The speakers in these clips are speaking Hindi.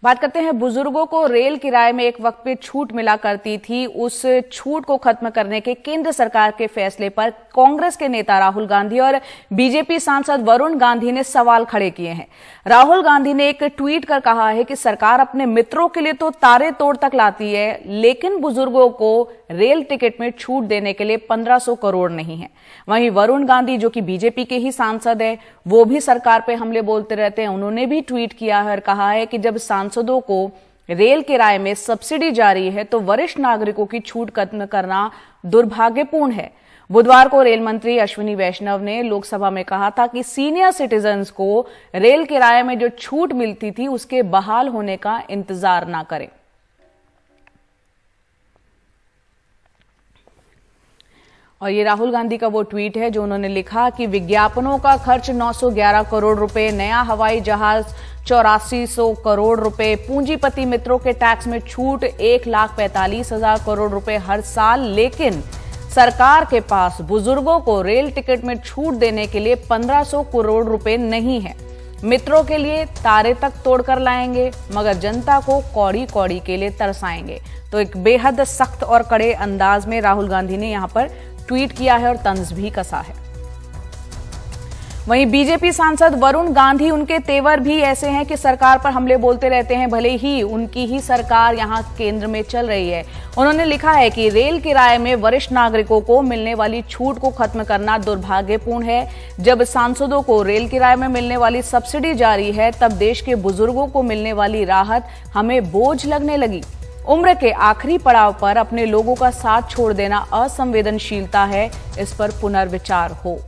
बात करते हैं बुजुर्गों को रेल किराए में एक वक्त पे छूट मिला करती थी। उस छूट को खत्म करने के केंद्र सरकार के फैसले पर कांग्रेस के नेता राहुल गांधी और बीजेपी सांसद वरुण गांधी ने सवाल खड़े किए हैं। राहुल गांधी ने एक ट्वीट कर कहा है कि सरकार अपने मित्रों के लिए तो तारे तोड़ तक लाती है, लेकिन बुजुर्गों को रेल टिकट में छूट देने के लिए 1500 करोड़ नहीं है। वहीं वरुण गांधी, जो कि बीजेपी के ही सांसद है, वो भी सरकार पे हमले बोलते रहते हैं। उन्होंने भी ट्वीट किया है और कहा है कि जब सांसदों को रेल किराए में सब्सिडी जारी है तो वरिष्ठ नागरिकों की छूट खत्म करना दुर्भाग्यपूर्ण है। बुधवार को रेल मंत्री अश्विनी वैष्णव ने लोकसभा में कहा था कि सीनियर सिटीजन्स को रेल किराए में जो छूट मिलती थी उसके बहाल होने का इंतजार ना करें। और ये राहुल गांधी का वो ट्वीट है जो उन्होंने लिखा कि विज्ञापनों का खर्च 911 करोड़ रुपए, नया हवाई जहाज 8400 करोड़ रुपए, पूंजीपति मित्रों के टैक्स में छूट 1,45,000 करोड़ रुपए हर साल, लेकिन सरकार के पास बुजुर्गों को रेल टिकट में छूट देने के लिए 1500 करोड़ रुपए नहीं है। मित्रों के लिए तारे तक तोड़कर लाएंगे मगर जनता को कौड़ी कौड़ी के लिए तरसाएंगे। तो एक बेहद सख्त और कड़े अंदाज में राहुल गांधी ने यहां पर ट्वीट किया है और तंज भी कसा है। वहीं बीजेपी सांसद वरुण गांधी, उनके तेवर भी ऐसे हैं कि सरकार पर हमले बोलते रहते हैं, भले ही उनकी ही सरकार यहां केंद्र में चल रही है। उन्होंने लिखा है कि रेल किराए में वरिष्ठ नागरिकों को मिलने वाली छूट को खत्म करना दुर्भाग्यपूर्ण है। जब सांसदों को रेल किराए में मिलने वाली सब्सिडी जारी है तब देश के बुजुर्गों को मिलने वाली राहत हमें बोझ लगने लगी। उम्र के आखिरी पड़ाव पर अपने लोगों का साथ छोड़ देना असंवेदनशीलता है, इस पर पुनर्विचार हो।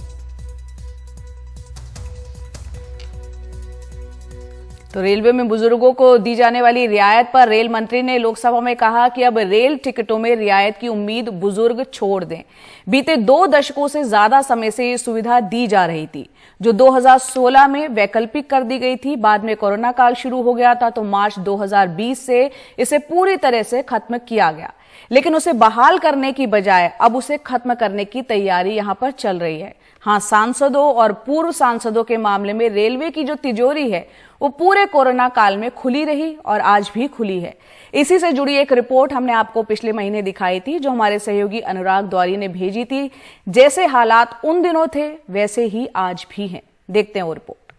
तो रेलवे में बुजुर्गों को दी जाने वाली रियायत पर रेल मंत्री ने लोकसभा में कहा कि अब रेल टिकटों में रियायत की उम्मीद बुजुर्ग छोड़ दें। बीते 2 दशकों से ज्यादा समय से ये सुविधा दी जा रही थी, जो 2016 में वैकल्पिक कर दी गई थी। बाद में कोरोना काल शुरू हो गया था तो मार्च 2020 से इसे पूरी तरह से खत्म किया गया, लेकिन उसे बहाल करने की बजाय अब उसे खत्म करने की तैयारी यहां पर चल रही है। हाँ, सांसदों और पूर्व सांसदों के मामले में रेलवे की जो तिजोरी है वो पूरे कोरोना काल में खुली रही और आज भी खुली है। इसी से जुड़ी एक रिपोर्ट हमने आपको पिछले महीने दिखाई थी, जो हमारे सहयोगी अनुराग द्वारी ने भेजी थी। जैसे हालात उन दिनों थे वैसे ही आज भी हैं। देखते हैं वो रिपोर्ट।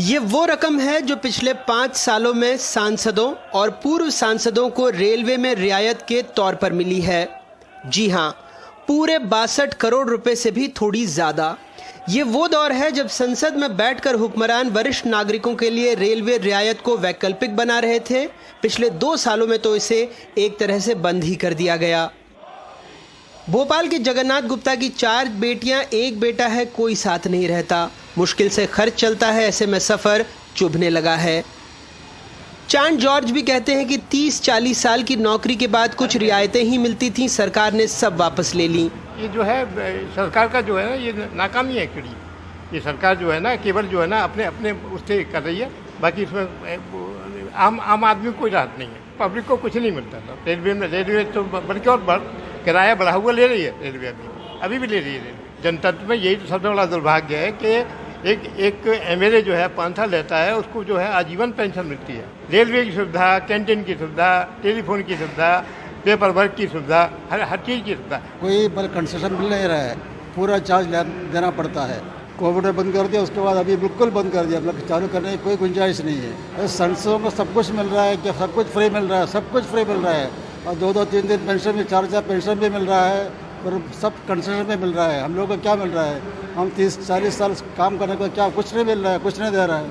ये वो रकम है जो पिछले 5 सालों में सांसदों और पूर्व सांसदों को रेलवे में रियायत के तौर पर मिली है। जी हाँ, पूरे 62 करोड़ रुपए से भी थोड़ी ज्यादा। ये वो दौर है जब संसद में बैठकर हुक्मरान वरिष्ठ नागरिकों के लिए रेलवे रियायत को वैकल्पिक बना रहे थे। पिछले 2 सालों में तो इसे एक तरह से बंद ही कर दिया गया। भोपाल के जगन्नाथ गुप्ता की 4 बेटियां, 1 बेटा है, कोई साथ नहीं रहता। मुश्किल से खर्च चलता है, ऐसे में सफर चुभने लगा है। चांद जॉर्ज भी कहते हैं कि 30-40 साल की नौकरी के बाद कुछ रियायतें ही मिलती थीं, सरकार ने सब वापस ले ली। ये जो है सरकार का जो है ना, ये नाकामी है एक्चुअली। ये सरकार जो है ना, केवल जो है ना अपने उससे कर रही है, बाकी इसमें आम आदमी को कोई राहत नहीं है, पब्लिक को कुछ नहीं मिलता था। रेलवे तो बल्कि और किराया बढ़ा हुआ ले रही है रेलवे, अभी भी ले रही है। जनतंत्र में यही तो सबसे बड़ा दुर्भाग्य है कि एक एमएलए जो है 5 साल रहता है, उसको जो है आजीवन पेंशन मिलती है। रेलवे की सुविधा, कैंटीन की सुविधा, टेलीफोन की सुविधा, पेपर वर्क की सुविधा, हर चीज़ की सुविधा। कोई कंसेशन मिल नहीं रहा है, पूरा चार्ज देना पड़ता है। कोविड में बंद कर दिया, उसके बाद अभी बिल्कुल बंद कर दिया, मतलब चालू करने की कोई गुंजाइश नहीं है। संसदों को सब कुछ मिल रहा है, क्या सब कुछ फ्री मिल रहा है, सब कुछ फ्री मिल रहा है, और 2-2, 3-3 पेंशन भी, 4-4 पेंशन भी मिल रहा है, और सब कंसेशन में मिल रहा है। हम लोग को क्या मिल रहा है? हम 30-40 साल काम करने को क्या कुछ नहीं मिल रहा है, कुछ नहीं दे रहा है।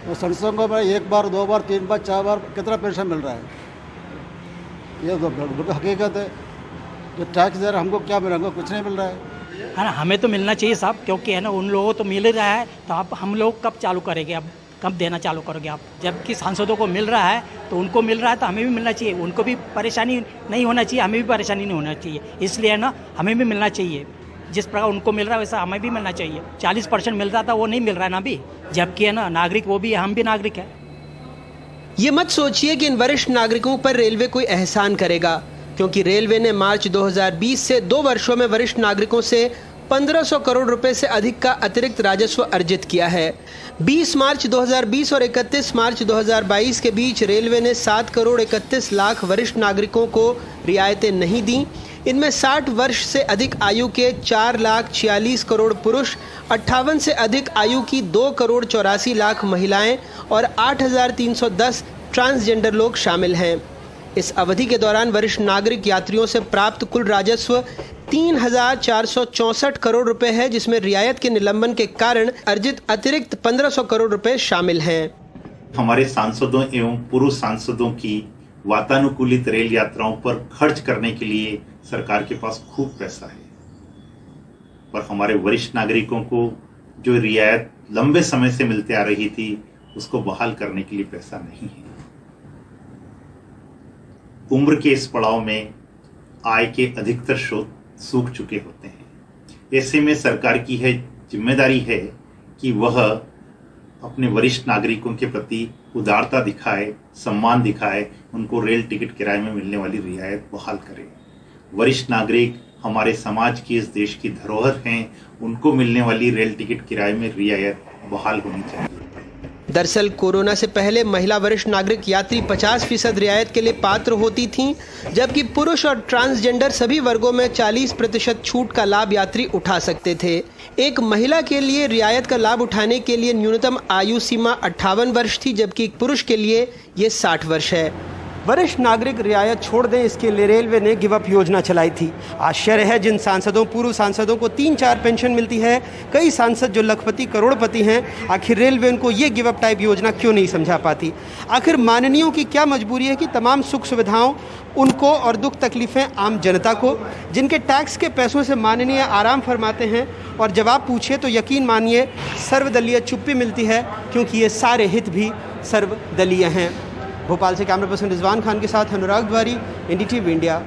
तो संसदों को 1 बार, 2 बार, 3 बार, 4 बार कितना पेंशन मिल रहा है? ये तो हकीकत है। जो टैक्स दे रहा है हमको क्या मिल रहा है? कुछ नहीं मिल रहा है ना। हमें तो मिलना चाहिए साहब, क्योंकि है ना उन लोगों को तो मिल रहा है, तो आप हम लोग कब चालू करेंगे? अब कब देना चालू करोगे आप? जबकि सांसदों को मिल रहा है तो उनको मिल रहा है, तो हमें भी मिलना चाहिए। उनको भी परेशानी नहीं होना चाहिए, हमें भी परेशानी नहीं होना चाहिए। इसलिए ना हमें भी मिलना चाहिए, जिस प्रकार उनको मिल रहा है वैसा हमें भी मिलना चाहिए। 40% मिल रहा था, वो नहीं मिल रहा है ना अभी, जबकि है ना नागरिक वो भी, हम भी नागरिक है। ये मत सोचिए कि इन वरिष्ठ नागरिकों पर रेलवे कोई एहसान करेगा, क्योंकि रेलवे ने मार्च 2020 से 2 वर्षों में वरिष्ठ नागरिकों से 1500 करोड़ रुपए से अधिक का अतिरिक्त राजस्व अर्जित किया है। 20 मार्च 2020 और 31 मार्च 2022 के बीच रेलवे ने 7 करोड़ 31 लाख वरिष्ठ नागरिकों को रियायतें नहीं दी। इनमें 60 वर्ष से अधिक आयु के 4,46 करोड़ पुरुष, 58 से अधिक आयु की 2 करोड़ 84 लाख महिलाएं और 8,310 ट्रांसजेंडर लोग शामिल हैं। इस अवधि के दौरान वरिष्ठ नागरिक यात्रियों से प्राप्त कुल राजस्व 3,464 करोड़ रुपए है, जिसमें रियायत के निलंबन के कारण अर्जित अतिरिक्त 1,500 करोड़ रुपए शामिल हैं। हमारे सांसदों एवं पूर्व सांसदों की वातानुकूलित रेल यात्राओं पर खर्च करने के लिए सरकार के पास खूब पैसा है, पर हमारे वरिष्ठ नागरिकों को जो रियायत लंबे समय से मिलते आ रही थी उसको बहाल करने के लिए पैसा नहीं है। उम्र के इस पड़ाव में आय के अधिकतर स्रोत सूख चुके होते हैं। ऐसे में सरकार की जिम्मेदारी है कि वह अपने वरिष्ठ नागरिकों के प्रति उदारता दिखाए, सम्मान दिखाए, उनको रेल टिकट किराए में मिलने वाली रियायत बहाल करे। वरिष्ठ नागरिक हमारे समाज की, इस देश की धरोहर हैं, उनको मिलने वाली रेल टिकट किराए में रियायत बहाल होनी चाहिए। दरअसल कोरोना से पहले महिला वरिष्ठ नागरिक यात्री 50% रियायत के लिए पात्र होती थीं, जबकि पुरुष और ट्रांसजेंडर सभी वर्गों में 40% छूट का लाभ यात्री उठा सकते थे। एक महिला के लिए रियायत का लाभ उठाने के लिए न्यूनतम आयु सीमा 58 वर्ष थी, जबकि एक पुरुष के लिए ये 60 वर्ष है। वरिष्ठ नागरिक रियायत छोड़ दें, इसके लिए रेलवे ने गिव अप योजना चलाई थी। आश्चर्य है जिन सांसदों, पूर्व सांसदों को 3-4 पेंशन मिलती है, कई सांसद जो लखपति करोड़पति हैं, आखिर रेलवे उनको ये गिव अप टाइप योजना क्यों नहीं समझा पाती? आखिर माननीयों की क्या मजबूरी है कि तमाम सुख सुविधाओं उनको और दुख तकलीफ़ें आम जनता को, जिनके टैक्स के पैसों से माननीय आराम फरमाते हैं, और जवाब पूछिए तो यकीन मानिए सर्वदलीय चुप्पी मिलती है, क्योंकि ये सारे हित भी सर्वदलीय हैं। भोपाल से कैमरा पर्सन रिजवान खान के साथ अनुराग द्वारी, NDTV इंडिया।